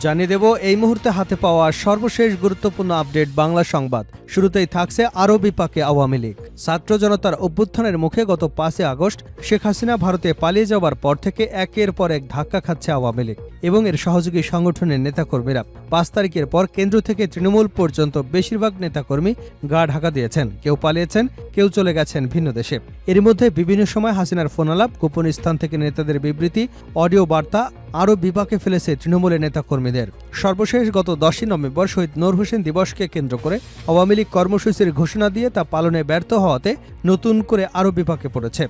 জানিয়ে দেব এই মুহূর্তে হাতে পাওয়া সর্বশেষ গুরুত্বপূর্ণ আপডেট বাংলা সংবাদ। শুরুতেই থাকছে আরও বিপাকে আওয়ামী লীগ। ছাত্র জনতার অভ্যুত্থানের মুখে গত 5 আগস্ট শেখ হাসিনা ভারতে পালিয়ে যাওয়ার পর থেকে একের পর এক ধাক্কা খাচ্ছে আওয়ামী লীগ এবং এর সহযোগী সংগঠনের নেতাকর্মীরা। 5 তারিখের পর কেন্দ্র থেকে তৃণমূল পর্যন্ত বেশিরভাগ নেতাকর্মী গা ঢাকা দিয়েছেন। কেউ পালিয়েছেন, কেউ চলে গেছেন ভিন্ন দেশে। এর মধ্যে বিভিন্ন সময় হাসিনার ফোনালাপ, গোপন স্থান থেকে নেতাদের বিবৃতি, অডিও বার্তা আরও বিপাকে ফেলেছে তৃণমূলের নেতাকর্মীদের। সর্বশেষ গত 10 নভেম্বর শহীদ নূর হোসেন দিবসকে কেন্দ্র করে আওয়ামী লীগ কর্মসূচির ঘোষণা দিয়ে তা পালনে ব্যর্থ হওয়াতে নতুন করে আরও বিপাকে পড়েছে।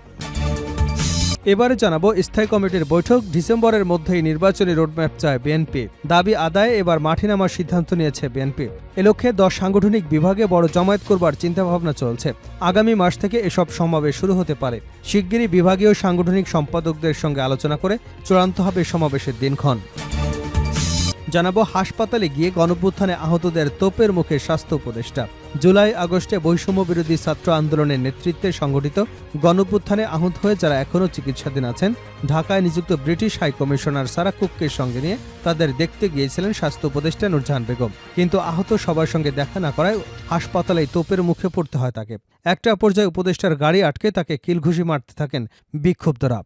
এবারে জানাবো স্থায়ী কমিটির বৈঠক ডিসেম্বরের মধ্যেই নির্বাচনী রোডম্যাপ চায় বিএনপি। দাবি আদায়ে এবার মাঠে নামার সিদ্ধান্ত নিয়েছে বিএনপি। এ লক্ষ্যে 10 সাংগঠনিক বিভাগে বড় জমায়েত করবার চিন্তাভাবনা চলছে। আগামী মাস থেকে এসব সমাবেশ শুরু হতে পারে। শিগগিরই বিভাগীয় সাংগঠনিক সম্পাদকদের সঙ্গে আলোচনা করে চূড়ান্ত হবে সমাবেশের দিনক্ষণ। জানাবো হাসপাতালে গিয়ে গণঅভ্যুত্থানে আহতদের তোপের মুখে স্বাস্থ্য উপদেষ্টা। জুলাই আগস্টে বৈষম্য বিরোধী ছাত্র আন্দোলনের নেতৃত্বে সংগঠিত গণঅভ্যুত্থানে আহত হয়ে যারা এখনও চিকিৎসাধীন আছেন, ঢাকায় নিযুক্ত ব্রিটিশ হাই কমিশনার সারা কুককে সঙ্গে নিয়ে তাদের দেখতে গিয়েছিলেন স্বাস্থ্য উপদেষ্টা নূরজাহান বেগম। কিন্তু আহত সবার সঙ্গে দেখা না করায় হাসপাতালেই তোপের মুখে পড়তে হয় তাকে। একটা পর্যায়ে উপদেষ্টার গাড়ি আটকে তাকে কিলঘুষি মারতে থাকেন বিক্ষুব্ধরা।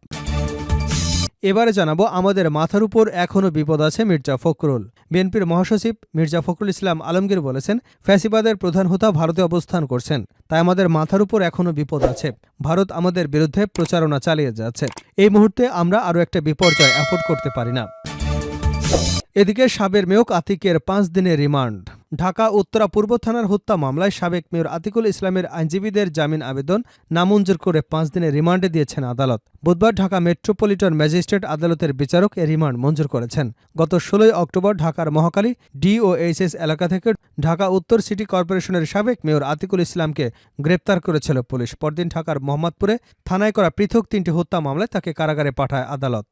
এবারে জানাবো আমাদের মাথার উপর এখনও বিপদ আছে মির্জা ফখরুল। বিএনপির মহাসচিব মির্জা ফখরুল ইসলাম আলমগীর বলেছেন, ফ্যাসিবাদের প্রধান হোতা ভারতে অবস্থান করছেন, তাই আমাদের মাথার উপর এখনও বিপদ আছে। ভারত আমাদের বিরুদ্ধে প্রচারণা চালিয়ে যাচ্ছে। এই মুহূর্তে আমরা আরও একটা বিপর্যয় অ্যাফোর্ড করতে পারি না। এদিকে সাবেক মেয়র আতিকের 5 দিনের রিমান্ড। ঢাকা উত্তরা পূর্ব থানার হত্যা মামলায় সাবেক মেয়র আতিকুল ইসলামের আইনজীবীদের জামিন আবেদন নামঞ্জুর করে 5 দিনের রিমান্ডে দিয়েছেন আদালত। বুধবার ঢাকা মেট্রোপলিটন ম্যাজিস্ট্রেট আদালতের বিচারক এ রিমান্ড মঞ্জুর করেছেন। গত 16 অক্টোবর ঢাকার মহাখালী ডিওএইচএস এলাকা থেকে ঢাকা উত্তর সিটি কর্পোরেশনের সাবেক মেয়র আতিকুল ইসলামকে গ্রেপ্তার করেছিল পুলিশ। পরদিন ঢাকার মোহাম্মদপুরে থানায় করা পৃথক 3টি হত্যা মামলায় তাকে কারাগারে পাঠায় আদালত।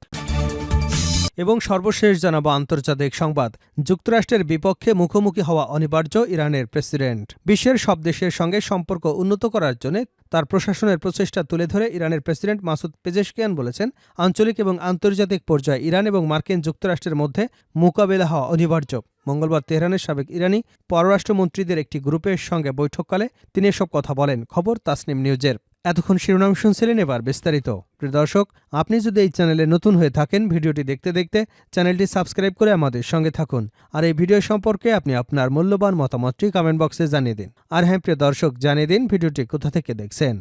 এবং সর্বশেষ জানাবো আন্তর্জাতিক সংবাদ। যুক্তরাষ্ট্রের বিপক্ষে মুখোমুখি হওয়া অনিবার্য ইরানের প্রেসিডেন্ট। বিশ্বের সব দেশের সঙ্গে সম্পর্ক উন্নত করার জন্য তার প্রশাসনের প্রচেষ্টা তুলে ধরে ইরানের প্রেসিডেন্ট মাসুদ পেজেশকিয়ান বলেছেন, আঞ্চলিক এবং আন্তর্জাতিক পর্যায়ে ইরান এবং মার্কিন যুক্তরাষ্ট্রের মধ্যে মোকাবেলা হওয়া অনিবার্য। মঙ্গলবার তেহরানের সাবেক ইরানি পররাষ্ট্রমন্ত্রীদের একটি গ্রুপের সঙ্গে বৈঠককালে তিনি এসব কথা বলেন। খবর তাসনিম নিউজের। এতক্ষণ শিরোনাম শুনছিলেন, এবার বিস্তারিত। প্রিয় দর্শক, আপনি যদি এই চ্যানেলে নতুন হয়ে থাকেন, ভিডিওটি দেখতে দেখতে চ্যানেলটি সাবস্ক্রাইব করে আমাদের সঙ্গে থাকুন। আর এই ভিডিও সম্পর্কে আপনি আপনার মূল্যবান মতামতটি কমেন্ট বক্সে জানিয়ে দিন। আর হ্যাঁ প্রিয় দর্শক, জানিয়ে দিন ভিডিওটি কোথা থেকে দেখছেন।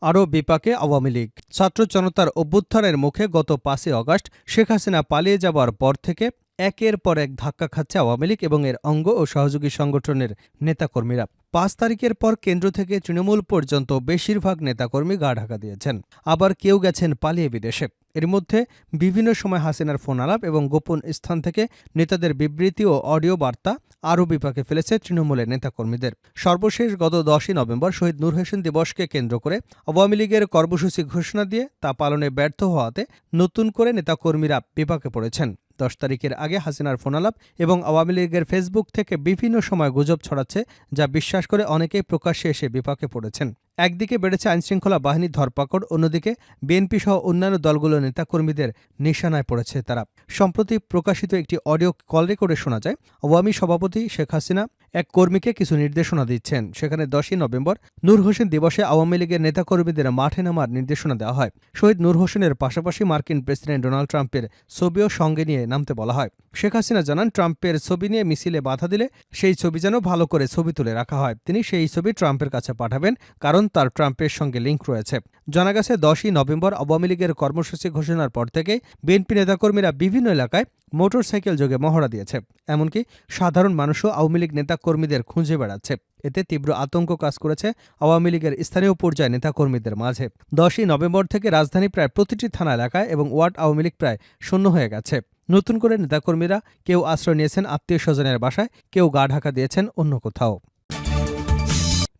আরও বিপাকে আওয়ামী লীগ। ছাত্র জনতার অভ্যুত্থানের মুখে গত 5 আগস্ট শেখ হাসিনা পালিয়ে যাবার পর থেকে একের পর এক ধাক্কা খাচ্ছে আওয়ামী লীগ এবং এর অঙ্গ ও সহযোগী সংগঠনের নেতাকর্মীরা। 5 তারিখের পর কেন্দ্র থেকে তৃণমূল পর্যন্ত বেশিরভাগ নেতাকর্মী গা ঢাকা দিয়েছেন। আবার কেউ গেছেন পালিয়ে বিদেশে। এর মধ্যে বিভিন্ন সময় হাসিনার ফোন আলাপ এবং গোপন স্থান থেকে নেতাদের বিবৃতি ও অডিও বার্তা আরও বিপাকে ফেলেছে তৃণমূলের নেতাকর্মীদের। সর্বশেষ গত 10 নভেম্বর শহীদ নূর হোসেন দিবসকে কেন্দ্র করে আওয়ামী লীগের কর্মসূচি ঘোষণা দিয়ে তা পালনে ব্যর্থ হওয়াতে নতুন করে নেতাকর্মীরা বিপাকে পড়েছেন। 10 তারিখের আগে হাসিনার ফোনালাপ এবং আওয়ামী লীগের ফেসবুক থেকে বিভিন্ন সময় গুজব ছড়াচ্ছে, যা বিশ্বাস করে অনেকেই প্রকাশ্যে এসে বিপাকে পড়েছেন। একদিকে বেড়েছে আইনশৃঙ্খলা বাহিনীর ধরপাকড়, অন্যদিকে বিএনপি সহ অন্যান্য দলগুলোর নেতাকর্মীদের নিশানায় পড়েছে তারা। সম্প্রতি প্রকাশিত একটি অডিও কল রেকর্ডে শোনা যায় আওয়ামী সভাপতি শেখ হাসিনা এক কর্মীকে কিছু নির্দেশনা দিচ্ছেন। সেখানে 10 নভেম্বর নূর হোসেন দিবসে আওয়ামী লীগের নেতাকর্মীদের মাঠে নামার নির্দেশনা দেওয়া হয়। শহীদ নূর হোসেনের পাশাপাশি মার্কিন প্রেসিডেন্ট ডোনাল্ড ট্রাম্পের ছবিও সঙ্গে নিয়ে নামতে বলা হয়। শেখ হাসিনা জানান, ট্রাম্পের ছবি নিয়ে মিছিলে বাধা দিলে সেই ছবি যেন ভালো করে ছবি তুলে রাখা হয়। তিনি সেই ছবি ট্রাম্পের কাছে পাঠাবেন, কারণ তার ট্রাম্পের সঙ্গে লিঙ্ক রয়েছে। জানা গেছে 10 নভেম্বর আওয়ামী লীগের কর্মসূচি ঘোষণার পর থেকে বিএনপি নেতাকর্মীরা বিভিন্ন এলাকায় মোটরসাইকেল যোগে মহড়া দিয়েছে। এমনকি সাধারণ মানুষও আওয়ামী লীগ নেতাকর্মীদের খুঁজে বেড়াচ্ছে। এতে তীব্র আতঙ্ক কাজ করেছে আওয়ামী লীগের স্থানীয় পর্যায়ে নেতাকর্মীদের মাঝে। 10 নভেম্বর থেকে রাজধানী প্রায় প্রতিটি থানা এলাকায় এবং ওয়ার্ড আওয়ামী লীগ প্রায় শূন্য হয়ে গেছে। নতুন করে নেতাকর্মীরা কেউ আশ্রয় নিয়েছেন আত্মীয় স্বজনের বাসায়, কেউ গা ঢাকা দিয়েছেন অন্য কোথাও।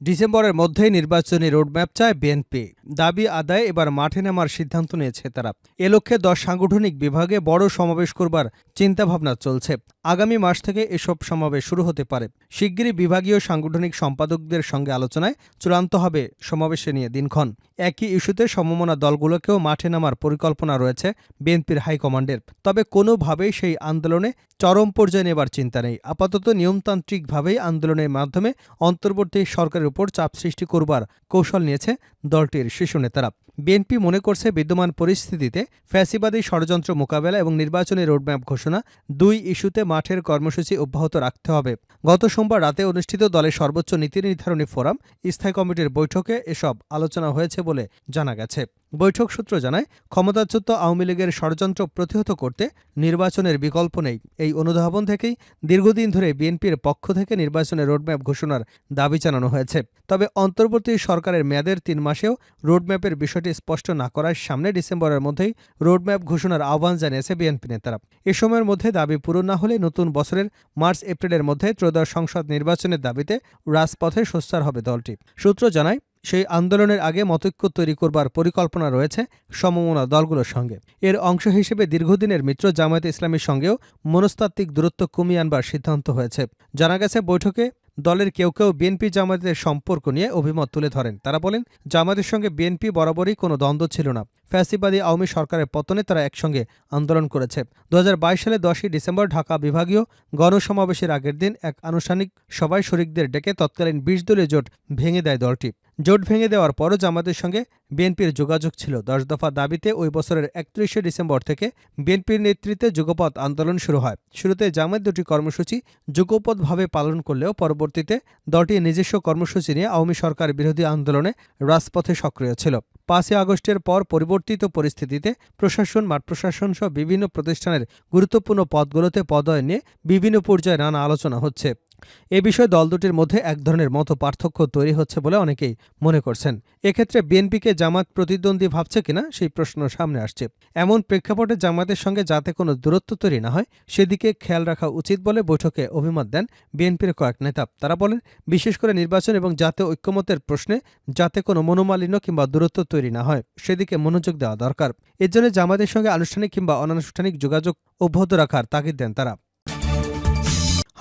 ডিসেম্বরের মধ্যেই নির্বাচনী রোডম্যাপ চায় বিএনপি। দাবি আদায়ে এবার মাঠে নামার সিদ্ধান্ত নিয়েছে তারা। এ লক্ষ্যে 10 সাংগঠনিক বিভাগে বড় সমাবেশ করবার চিন্তাভাবনা চলছে। আগামী মাস থেকে এসব সমাবেশ শুরু হতে পারে। শিগগিরই বিভাগীয় সাংগঠনিক সম্পাদকদের সঙ্গে আলোচনায় চূড়ান্ত হবে সমাবেশে নিয়ে দিনক্ষণ। একই ইস্যুতে সমমনা দলগুলোকেও মাঠে নামার পরিকল্পনা রয়েছে বিএনপির হাইকমান্ডের। তবে কোনোভাবেই সেই আন্দোলনে চরম পর্যায়ে নেবার চিন্তা নেই। আপাতত নিয়মতান্ত্রিকভাবেই আন্দোলনের মাধ্যমে অন্তর্বর্তী সরকারের উপর চাপ সৃষ্টি করবার কৌশল নিয়েছে দলটির শীর্ষ নেতারা। বিএনপি মনে করছে বিদ্যমান পরিস্থিতিতে ফ্যাসিবাদী ষড়যন্ত্র মোকাবেলা এবং নির্বাচনী রোডম্যাপ ঘোষণা দুই ইস্যুতে মাঠের কর্মসূচি অব্যাহত রাখতে হবে। গত সোমবার রাতে অনুষ্ঠিত দলের সর্বোচ্চ নীতি নির্ধারণী ফোরাম স্থায়ী কমিটির বৈঠকে এসব আলোচনা হয়েছে বলে জানা গেছে। বৈঠক সূত্র জানায়, ক্ষমতাচ্যুত আওয়ামী লীগের ষড়যন্ত্র প্রতিহত করতে নির্বাচনের বিকল্প নেই। এই অনুধাবন থেকেই দীর্ঘদিন ধরে বিএনপির পক্ষ থেকে নির্বাচনের রোডম্যাপ ঘোষণার দাবি জানানো হয়েছে। তবে অন্তর্বর্তী সরকারের মেয়াদের ৩ মাসেও রোডম্যাপের বিষয়টি স্পষ্ট না করার সামনে ডিসেম্বরের মধ্যেই রোডম্যাপ ঘোষণার আহ্বান জানিয়েছে বিএনপি নেতারা। এ সময়ের মধ্যে দাবি পূরণ না হলে নতুন বছরের মার্চ-এপ্রিলের মধ্যে ত্রয়োদশ সংসদ নির্বাচনের দাবিতে রাজপথে সোচ্চার হবে দলটি। সূত্র জানায়, সেই আন্দোলনের আগে মতৈক্য তৈরি করবার পরিকল্পনা রয়েছে সমমনা দলগুলোর সঙ্গে। এর অংশ হিসেবে দীর্ঘদিনের মিত্র জামায়াতে ইসলামীর সঙ্গেও মনস্তাত্ত্বিক দূরত্ব কমিয়ে আনবার সিদ্ধান্ত হয়েছে। জানা গেছে, বৈঠকে দলের কেউ কেউ বিএনপি জামায়াতের সম্পর্ক নিয়ে অভিমত তুলে ধরেন। তারা বলেন, জামায়াতের সঙ্গে বিএনপি বরাবরই কোনো দ্বন্দ্ব ছিল না। ফ্যাসিবাদী আওয়ামী সরকারের পতনে তারা একসঙ্গে আন্দোলন করেছে। ২০২২ সালে ১০ই ডিসেম্বর ঢাকা বিভাগীয় গণসমাবেশের আগের দিন এক আনুষ্ঠানিক সভায় শরিকদের ডেকে তৎকালীন ২০ দলীয় জোট ভেঙে দেয় দলটি। জোট ভেঙে দেওয়ার পরও জামায়াতের সঙ্গে বিএনপির যোগাযোগ ছিল। ১০ দফা দাবিতে ওই বছরের ৩১শে ডিসেম্বর থেকে বিএনপির নেতৃত্বে যুগপৎ আন্দোলন শুরু হয়। শুরুতে জামায়াত দুটি কর্মসূচি যুগপৎভাবে পালন করলেও পরবর্তীতে দলটি নিজস্ব কর্মসূচি নিয়ে আওয়ামী সরকার বিরোধী আন্দোলনে রাজপথে সক্রিয় ছিল। ৫ই আগস্টের পর পরিবর্তিত পরিস্থিতিতে প্রশাসন, মাঠ প্রশাসন সহ বিভিন্ন প্রতিষ্ঠানের গুরুত্বপূর্ণ পদগুলোতে পদোন্নয়ন নিয়ে বিভিন্ন পর্যায়ে নানা আলোচনা হচ্ছে। এ বিষয়ে দল দুটির মধ্যে এক ধরনের মতপার্থক্য তৈরি হচ্ছে বলে অনেকেই মনে করছেন। এক্ষেত্রে বিএনপিকে জামায়াত প্রতিদ্বন্দ্বী ভাবছে কিনা সেই প্রশ্ন সামনে আসছে। এমন প্রেক্ষাপটে জামায়াতের সঙ্গে যাতে কোনো দূরত্ব তৈরি না হয় সেদিকে খেয়াল রাখা উচিত বলে বৈঠকে অভিমত দেন বিএনপির কয়েক নেতা। তারা বলেন, বিশেষ করে নির্বাচন এবং জাতীয় ঐক্যমতের প্রশ্নে যাতে কোনো মনোমালিন্য কিংবা দূরত্ব তৈরি না হয় সেদিকে মনোযোগ দেওয়া দরকার। এর জন্য জামায়াতের সঙ্গে আনুষ্ঠানিক কিংবা অনানুষ্ঠানিক যোগাযোগ অব্যাহত রাখার তাগিদ দেন তারা।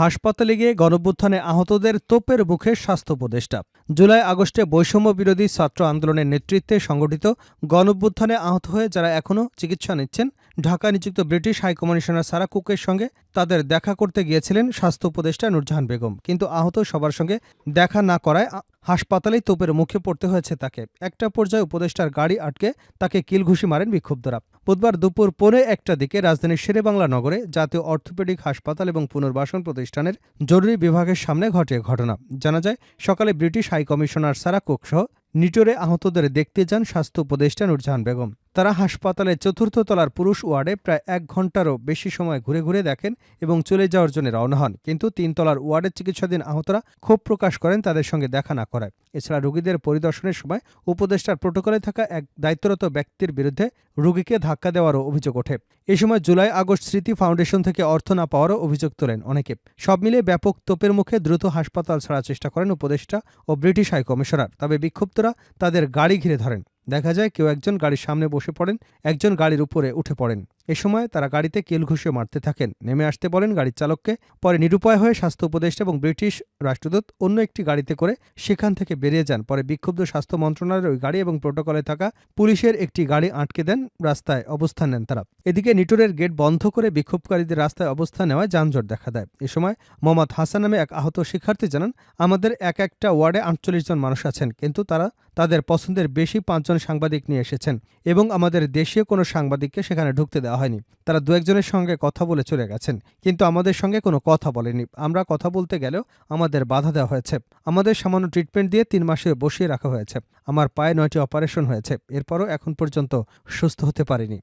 হাসপাতালে গিয়ে গণঅভ্যুত্থানে আহতদের তোপের মুখে স্বাস্থ্য উপদেষ্টা। জুলাই আগস্টে বৈষম্য বিরোধী ছাত্র আন্দোলনের নেতৃত্বে সংগঠিত গণঅভ্যুত্থানে আহত হয়ে যারা এখনও চিকিৎসা নিচ্ছেন, ঢাকায় নিযুক্ত ব্রিটিশ হাইকমিশনার সারা কুকের সঙ্গে তাদের দেখা করতে গিয়েছিলেন স্বাস্থ্য উপদেষ্টা নূরজাহান বেগম। কিন্তু আহত সবার সঙ্গে দেখা না করায় হাসপাতালেই তোপের মুখে পড়তে হয়েছে তাকে। একটা পর্যায়ে উপদেষ্টার গাড়ি আটকে তাকে কিলঘুষি মারেন বিক্ষুব্ধরা। বুধবার দুপুর ১:১টার দিকে রাজধানীর শেরেবাংলা নগরে জাতীয় অর্থোপেডিক হাসপাতাল এবং পুনর্বাসন প্রতিষ্ঠানের জরুরি বিভাগের সামনে ঘটে ঘটনা। জানা যায়, সকালে ব্রিটিশ হাইকমিশনার সারা কুক সহ নিটোরে আহতদের দেখতে যান স্বাস্থ্য উপদেষ্টা নূরজাহান বেগম। তারা হাসপাতালের ৪র্থ তলার পুরুষ ওয়ার্ডে প্রায় ১ ঘণ্টারও বেশি সময় ঘুরে ঘুরে দেখেন এবং চলে যাওয়ার জন্য রওনা হন। কিন্তু ৩ তলার ওয়ার্ডের চিকিৎসাধীন আহতরা ক্ষোভ প্রকাশ করেন তাদের সঙ্গে দেখা না করায়। এছাড়া রোগীদের পরিদর্শনের সময় উপদেষ্টার প্রটোকলে থাকা এক দায়িত্বরত ব্যক্তির বিরুদ্ধে রোগীকে ধাক্কা দেওয়ারও অভিযোগ ওঠে। এ সময় জুলাই আগস্ট স্মৃতি ফাউন্ডেশন থেকে অর্থ না পাওয়ারও অভিযোগ তোলেন অনেকে। সব মিলিয়ে ব্যাপক তোপের মুখে দ্রুত হাসপাতাল ছাড়ার চেষ্টা করেন উপদেষ্টা ও ব্রিটিশ হাইকমিশনার। তবে বিক্ষুব্ধরা তাদের গাড়ি ঘিরে ধরেন। দেখা যায়, কেউ একজন গাড়ির সামনে বসে পড়েন, একজন গাড়ির উপরে উঠে পড়েন। এ সময় তারা গাড়িতে কিল ঘুষিয়ে মারতে থাকেন। নেমে আসতে বলেন গাড়ির চালককে। পরে নিরুপায় হয়ে স্বাস্থ্য উপদেষ্টা এবং ব্রিটিশ রাষ্ট্রদূত অন্য একটি গাড়িতে করে সেখান থেকে বেরিয়ে যান। পরে বিক্ষুব্ধ স্বাস্থ্য মন্ত্রণালয়ের ওই গাড়ি এবং প্রটোকলে থাকা পুলিশের একটি গাড়ি আটকে দেন। রাস্তায় অবস্থান নেন তারা। এদিকে নিটোরের গেট বন্ধ করে বিক্ষোভকারীদের রাস্তায় অবস্থান নেওয়ায় যানজট দেখা দেয়। এ সময় মোহাম্মদ হাসান নামে এক আহত শিক্ষার্থী জানান, আমাদের একটা ওয়ার্ডে ৪৮ জন মানুষ আছেন, কিন্তু তারা তাদের পছন্দের বেশি ৫ জন সাংবাদিক নিয়ে এসেছেন এবং আমাদের দেশীয় কোনো সাংবাদিককে সেখানে ঢুকতে দেওয়া হয়নি। তারা ২-১ জনের সঙ্গে কথা বলে চলে গেছেন, কিন্তু আমাদের সঙ্গে কোনো কথা বলেনি। আমরা কথা বলতে গেলেও আমাদের বাধা দেওয়া হয়েছে। আমাদের সামান্য ট্রিটমেন্ট দিয়ে ৩ মাসে বসিয়ে রাখা হয়েছে। আমার পায়ে ৯টি অপারেশন হয়েছে, এরপরও এখন পর্যন্ত সুস্থ হতে পারিনি।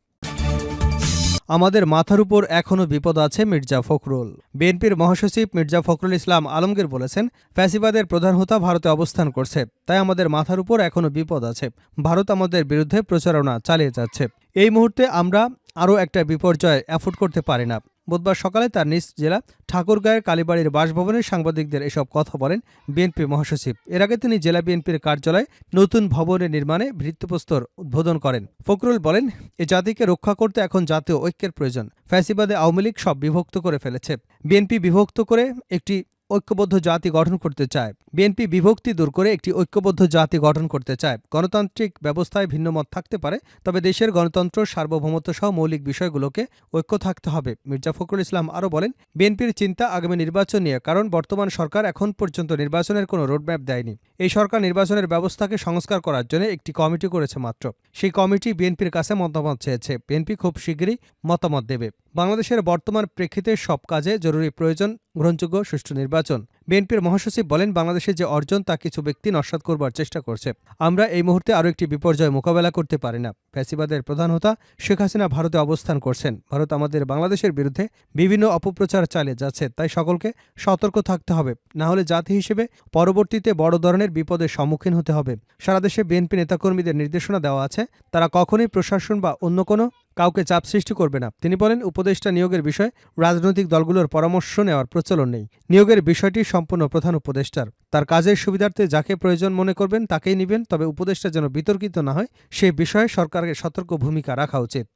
আমাদের মাথার উপর এখনও বিপদ আছে, মির্জা ফখরুল। বিএনপির মহাসচিব মির্জা ফখরুল ইসলাম আলমগীর বলেছেন, ফ্যাসিবাদের প্রধান হোতা ভারতে অবস্থান করছে, তাই আমাদের মাথার উপর এখনও বিপদ আছে। ভারত আমাদের বিরুদ্ধে প্রচারণা চালিয়ে যাচ্ছে। এই মুহূর্তে আমরা আরও একটা বিপর্যয় অ্যাফোর্ড করতে পারি না। বুধবার সকালে তার নিজ জেলা ঠাকুরগাঁয়ের কালীবাড়ির বাসভবনে সাংবাদিকদের এসব কথা বলেন বিএনপি মহাসচিব। এর আগে তিনি জেলা বিএনপির কার্যালয়ে নতুন ভবনের নির্মাণে ভিত্তিপ্রস্তর উদ্বোধন করেন। ফখরুল বলেন, এ জাতিকে রক্ষা করতে এখন জাতীয় ঐক্যের প্রয়োজন। ফ্যাসিবাদে আওয়ামী লীগ সব বিভক্ত করে ফেলেছে। বিএনপি বিভক্ত করে একটি ঐক্যবদ্ধ জাতি গঠন করতে চায়। বিএনপি বিভক্তি দূর করে একটি ঐক্যবদ্ধ জাতি গঠন করতে চায়। গণতান্ত্রিক ব্যবস্থায় ভিন্নমত থাকতে পারে, তবে দেশের গণতন্ত্র, সার্বভৌমত্ব সহ মৌলিক বিষয়গুলোকে ঐক্য থাকতে হবে। মির্জা ফখরুল ইসলাম আরও বলেন, বিএনপির চিন্তা আগামী নির্বাচন নিয়ে, কারণ বর্তমান সরকার এখন পর্যন্ত নির্বাচনের কোনো রোডম্যাপ দেয়নি। এই সরকার নির্বাচনের ব্যবস্থাকে সংস্কার করার জন্য একটি কমিটি করেছে মাত্র। সেই কমিটি বিএনপির কাছে মতামত চেয়েছে। বিএনপি খুব শীঘ্রই মতামত দেবে। বাংলাদেশের বর্তমান প্রেক্ষিতে সব কাজে জরুরি প্রয়োজন গ্রহণযোগ্য সুষ্ঠু নির্বাচন। বিএনপির মহাসচিব বলেন, বাংলাদেশের যে অর্জন তা কিছু ব্যক্তি নস্যাৎ করবার চেষ্টা করছে। আমরা এই মুহূর্তে আরও একটি বিপর্যয় মোকাবেলা করতে পারি না। ফ্যাসিবাদের প্রধান হোতা শেখ হাসিনা ভারতে অবস্থান করছেন। ভারত আমাদের বাংলাদেশের বিরুদ্ধে বিভিন্ন অপপ্রচার চালিয়ে যাচ্ছে। তাই সকলকে সতর্ক থাকতে হবে, না হলে জাতি হিসেবে পরবর্তীতে বড় ধরনের বিপদের সম্মুখীন হতে হবে। সারা দেশে বিএনপি নেতাকর্মীদের নির্দেশনা দেওয়া আছে, তারা কখনোই প্রশাসন বা অন্য কোনো কাউকে চাপ সৃষ্টি করবে না। তিনি বলেন, উপদেষ্টা নিয়োগের বিষয়ে রাজনৈতিক দলগুলোর পরামর্শ নেওয়ার প্রচলন নেই। নিয়োগের বিষয়টি সম্পূর্ণ প্রধান উপদেষ্টার। তার কাজের সুবিধার্থে যাকে প্রয়োজন মনে করবেন তাকেই নেবেন, তবে উপদেষ্টা যেন বিতর্কিত না হয় সে বিষয়ে সরকারের সতর্ক ভূমিকা রাখা উচিত।